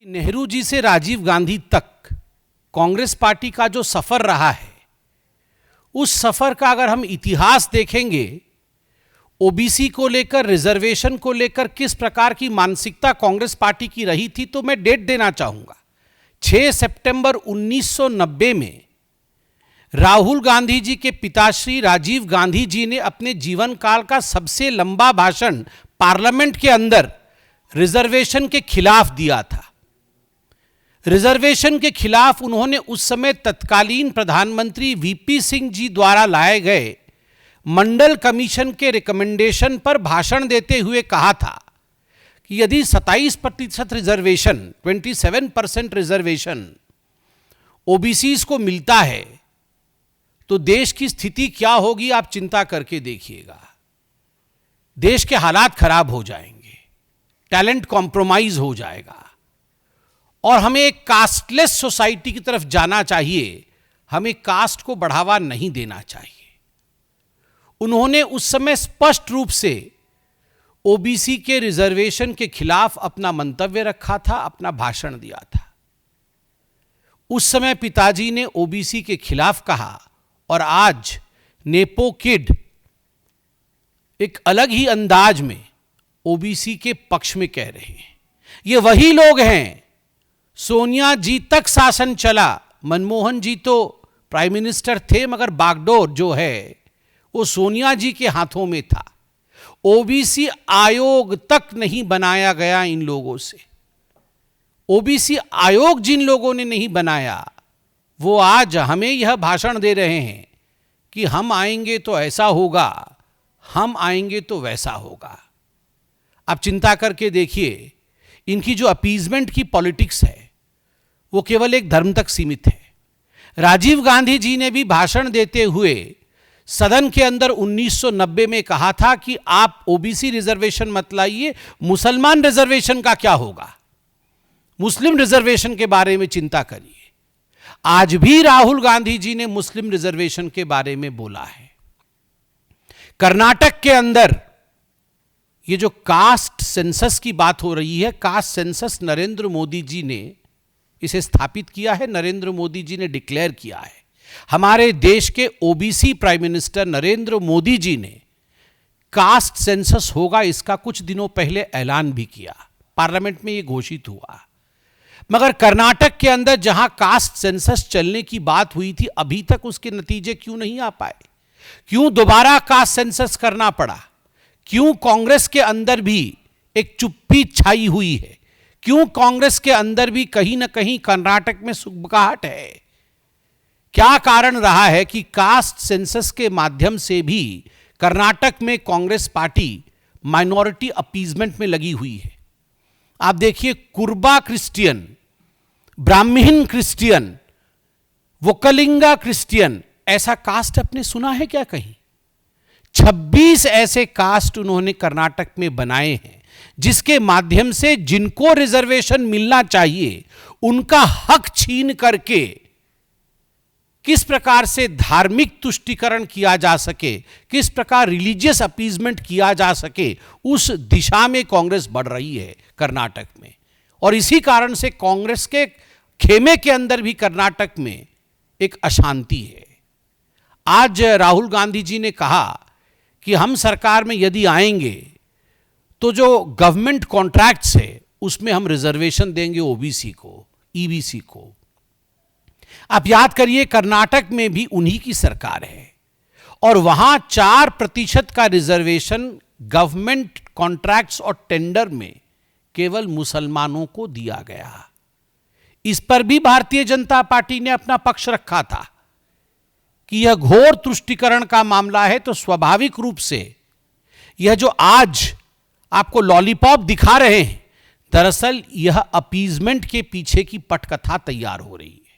नेहरू जी से राजीव गांधी तक कांग्रेस पार्टी का जो सफर रहा है, उस सफर का अगर हम इतिहास देखेंगे, ओबीसी को लेकर, रिजर्वेशन को लेकर किस प्रकार की मानसिकता कांग्रेस पार्टी की रही थी, तो मैं डेट देना चाहूंगा। 6 सितंबर 1990 में राहुल गांधी जी के पिताश्री राजीव गांधी जी ने अपने जीवन काल का सबसे लंबा भाषण पार्लियामेंट के अंदर रिजर्वेशन के खिलाफ दिया था। रिजर्वेशन के खिलाफ उन्होंने उस समय तत्कालीन प्रधानमंत्री वीपी सिंह जी द्वारा लाए गए मंडल कमीशन के रिकमेंडेशन पर भाषण देते हुए कहा था कि यदि 27% रिजर्वेशन, 27% रिजर्वेशन ओबीसीज को मिलता है तो देश की स्थिति क्या होगी, आप चिंता करके देखिएगा। देश के हालात खराब हो जाएंगे, टैलेंट कॉम्प्रोमाइज हो जाएगा और हमें एक कास्टलेस सोसाइटी की तरफ जाना चाहिए। हमें कास्ट को बढ़ावा नहीं देना चाहिए। उन्होंने उस समय स्पष्ट रूप से ओबीसी के रिजर्वेशन के खिलाफ अपना मंतव्य रखा था, अपना भाषण दिया था। उस समय पिताजी ने ओबीसी के खिलाफ कहा और आज नेपो किड एक अलग ही अंदाज में ओबीसी के पक्ष में कह रहे हैं। ये वही लोग हैं, सोनिया जी तक शासन चला, मनमोहन जी तो प्राइम मिनिस्टर थे, मगर बागडोर जो है वो सोनिया जी के हाथों में था। ओबीसी आयोग तक नहीं बनाया गया इन लोगों से। ओबीसी आयोग जिन लोगों ने नहीं बनाया, वो आज हमें यह भाषण दे रहे हैं कि हम आएंगे तो ऐसा होगा, हम आएंगे तो वैसा होगा। आप चिंता करके देखिए, इनकी जो अपीजमेंट की पॉलिटिक्स है वो केवल एक धर्म तक सीमित है। राजीव गांधी जी ने भी भाषण देते हुए सदन के अंदर 1990 में कहा था कि आप ओबीसी रिजर्वेशन मत लाइए, मुसलमान रिजर्वेशन का क्या होगा, मुस्लिम रिजर्वेशन के बारे में चिंता करिए। आज भी राहुल गांधी जी ने मुस्लिम रिजर्वेशन के बारे में बोला है। कर्नाटक के अंदर ये जो कास्ट सेंसस की बात हो रही है, कास्ट सेंसस नरेंद्र मोदी जी ने इसे स्थापित किया है, नरेंद्र मोदी जी ने डिक्लेयर किया है। हमारे देश के OBC prime minister Narendra Modi ji ने कास्ट सेंसस होगा इसका कुछ दिनों पहले ऐलान भी किया, पार्लियामेंट में यह घोषित हुआ। मगर कर्नाटक के अंदर जहां कास्ट सेंसस चलने की बात हुई थी, अभी तक उसके नतीजे क्यों नहीं आ पाए? क्यों दोबारा कास्ट सेंसस करना पड़ा? क्यों कांग्रेस के अंदर भी एक चुप्पी छाई हुई है? क्यों कांग्रेस के अंदर भी कहीं ना कहीं कर्नाटक में सुगबुगाहट है? क्या कारण रहा है कि कास्ट सेंसस के माध्यम से भी कर्नाटक में कांग्रेस पार्टी माइनॉरिटी अपीजमेंट में लगी हुई है? आप देखिए, कुर्बा क्रिश्चियन, ब्राह्मण क्रिश्चियन, वोकलिंगा क्रिश्चियन, ऐसा कास्ट आपने सुना है क्या कहीं? 26 ऐसे कास्ट उन्होंने कर्नाटक में बनाए हैं जिसके माध्यम से जिनको रिजर्वेशन मिलना चाहिए उनका हक छीन करके किस प्रकार से धार्मिक तुष्टीकरण किया जा सके, किस प्रकार रिलीजियस अपीजमेंट किया जा सके, उस दिशा में कांग्रेस बढ़ रही है कर्नाटक में। और इसी कारण से कांग्रेस के खेमे के अंदर भी कर्नाटक में एक अशांति है। आज राहुल गांधी जी ने कहा कि हम सरकार में यदि आएंगे तो जो गवर्नमेंट कॉन्ट्रैक्ट्स है उसमें हम रिजर्वेशन देंगे ओबीसी को, ईबीसी को। आप याद करिए, कर्नाटक में भी उन्हीं की सरकार है और वहां 4% का रिजर्वेशन गवर्नमेंट कॉन्ट्रैक्ट्स और टेंडर में केवल मुसलमानों को दिया गया। इस पर भी भारतीय जनता पार्टी ने अपना पक्ष रखा था कि यह घोर तुष्टीकरण का मामला है। तो स्वाभाविक रूप से यह जो आज आपको लॉलीपॉप दिखा रहे हैं, दरअसल यह अपीजमेंट के पीछे की पटकथा तैयार हो रही है।